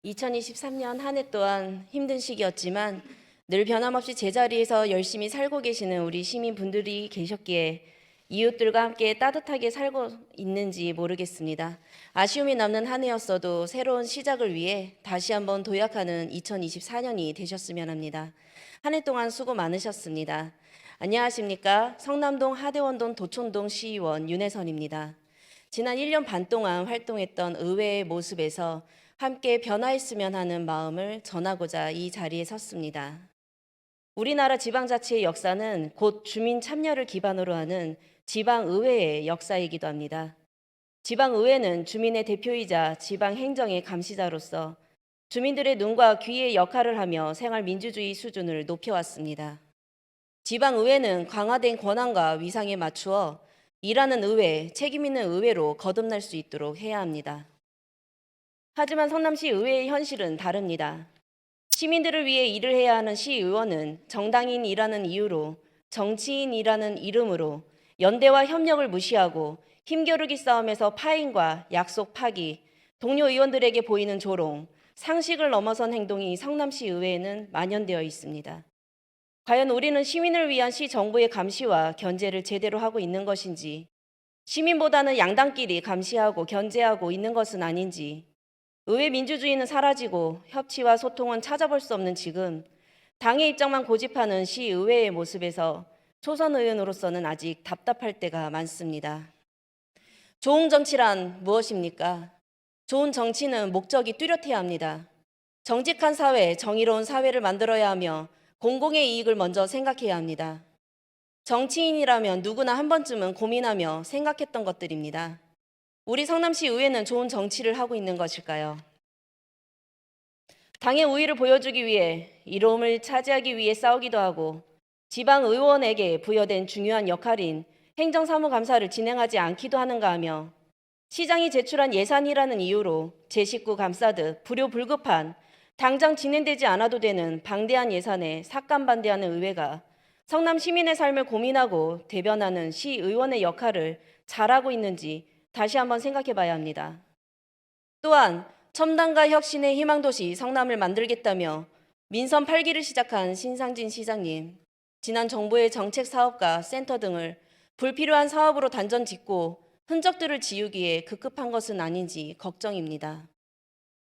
2023년 한 해 또한 힘든 시기였지만 늘 변함없이 제자리에서 열심히 살고 계시는 우리 시민분들이 계셨기에 이웃들과 함께 따뜻하게 살고 있는지 모르겠습니다. 아쉬움이 남는 한 해였어도 새로운 시작을 위해 다시 한번 도약하는 2024년이 되셨으면 합니다. 한 해 동안 수고 많으셨습니다. 안녕하십니까? 성남동 하대원동 도촌동 시의원 윤혜선입니다. 지난 1년 반 동안 활동했던 의회의 모습에서 함께 변화했으면 하는 마음을 전하고자 이 자리에 섰습니다. 우리나라 지방자치의 역사는 곧 주민 참여를 기반으로 하는 지방의회의 역사이기도 합니다. 지방의회는 주민의 대표이자 지방행정의 감시자로서 주민들의 눈과 귀의 역할을 하며 생활민주주의 수준을 높여왔습니다. 지방의회는 강화된 권한과 위상에 맞추어 일하는 의회, 책임있는 의회로 거듭날 수 있도록 해야 합니다. 하지만 성남시 의회의 현실은 다릅니다. 시민들을 위해 일을 해야 하는 시의원은 정당인이라는 이유로 정치인이라는 이름으로 연대와 협력을 무시하고 힘겨루기 싸움에서 파행과 약속 파기, 동료 의원들에게 보이는 조롱, 상식을 넘어선 행동이 성남시 의회에는 만연되어 있습니다. 과연 우리는 시민을 위한 시 정부의 감시와 견제를 제대로 하고 있는 것인지, 시민보다는 양당끼리 감시하고 견제하고 있는 것은 아닌지, 의회 민주주의는 사라지고 협치와 소통은 찾아볼 수 없는 지금 당의 입장만 고집하는 시의회의 모습에서 초선 의원으로서는 아직 답답할 때가 많습니다. 좋은 정치란 무엇입니까? 좋은 정치는 목적이 뚜렷해야 합니다. 정직한 사회, 정의로운 사회를 만들어야 하며 공공의 이익을 먼저 생각해야 합니다. 정치인이라면 누구나 한 번쯤은 고민하며 생각했던 것들입니다. 우리 성남시 의회는 좋은 정치를 하고 있는 것일까요? 당의 우위를 보여주기 위해 이로움을 차지하기 위해 싸우기도 하고 지방의원에게 부여된 중요한 역할인 행정사무감사를 진행하지 않기도 하는가 하며 시장이 제출한 예산이라는 이유로 제 식구 감싸듯 불효불급한 당장 진행되지 않아도 되는 방대한 예산에 삭감반대하는 의회가 성남 시민의 삶을 고민하고 대변하는 시의원의 역할을 잘하고 있는지 다시 한번 생각해 봐야 합니다. 또한 첨단과 혁신의 희망도시 성남을 만들겠다며 민선 8기를 시작한 신상진 시장님, 지난 정부의 정책 사업과 센터 등을 불필요한 사업으로 단전 짓고 흔적들을 지우기에 급급한 것은 아닌지 걱정입니다.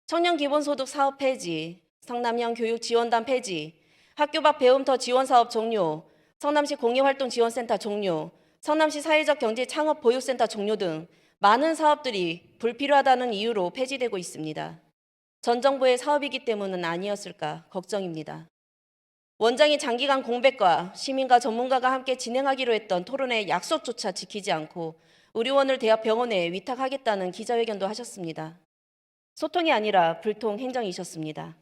청년 기본소득 사업 폐지, 성남형 교육지원단 폐지, 학교 밖 배움터 지원 사업 종료, 성남시 공익활동지원센터 종료, 성남시 사회적 경제 창업 보육센터 종료 등 많은 사업들이 불필요하다는 이유로 폐지되고 있습니다. 전 정부의 사업이기 때문은 아니었을까 걱정입니다. 원장이 장기간 공백과 시민과 전문가가 함께 진행하기로 했던 토론의 약속조차 지키지 않고 의료원을 대학병원에 위탁하겠다는 기자회견도 하셨습니다. 소통이 아니라 불통 행정이셨습니다.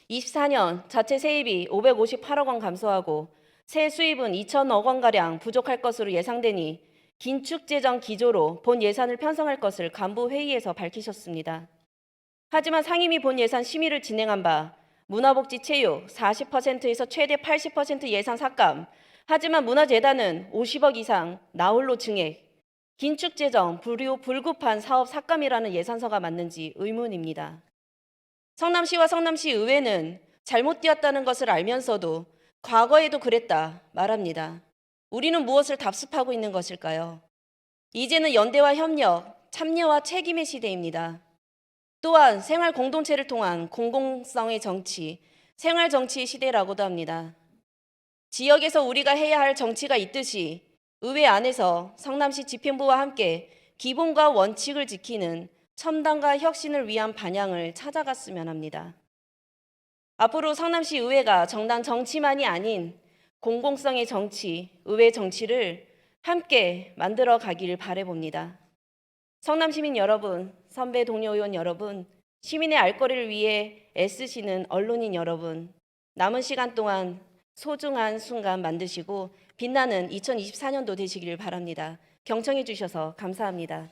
24년 자체 세입이 558억 원 감소하고 새 수입은 2천억 원가량 부족할 것으로 예상되니 긴축재정 기조로 본 예산을 편성할 것을 간부회의에서 밝히셨습니다. 하지만 상임위 본 예산 심의를 진행한 바 문화복지 체육 40%에서 최대 80% 예산 삭감, 하지만 문화재단은 50억 이상 나홀로 증액, 긴축재정 불효불급한 사업 삭감이라는 예산서가 맞는지 의문입니다. 성남시와 성남시 의회는 잘못되었다는 것을 알면서도 과거에도 그랬다 말합니다. 우리는 무엇을 답습하고 있는 것일까요? 이제는 연대와 협력, 참여와 책임의 시대입니다. 또한 생활 공동체를 통한 공공성의 정치, 생활 정치의 시대라고도 합니다. 지역에서 우리가 해야 할 정치가 있듯이 의회 안에서 성남시 집행부와 함께 기본과 원칙을 지키는 첨단과 혁신을 위한 방향을 찾아갔으면 합니다. 앞으로 성남시 의회가 정당 정치만이 아닌 공공성의 정치, 의회 정치를 함께 만들어 가길 바라봅니다. 성남 시민 여러분, 선배 동료 의원 여러분, 시민의 알 거리를 위해 애쓰시는 언론인 여러분, 남은 시간 동안 소중한 순간 만드시고 빛나는 2024년도 되시길 바랍니다. 경청해 주셔서 감사합니다.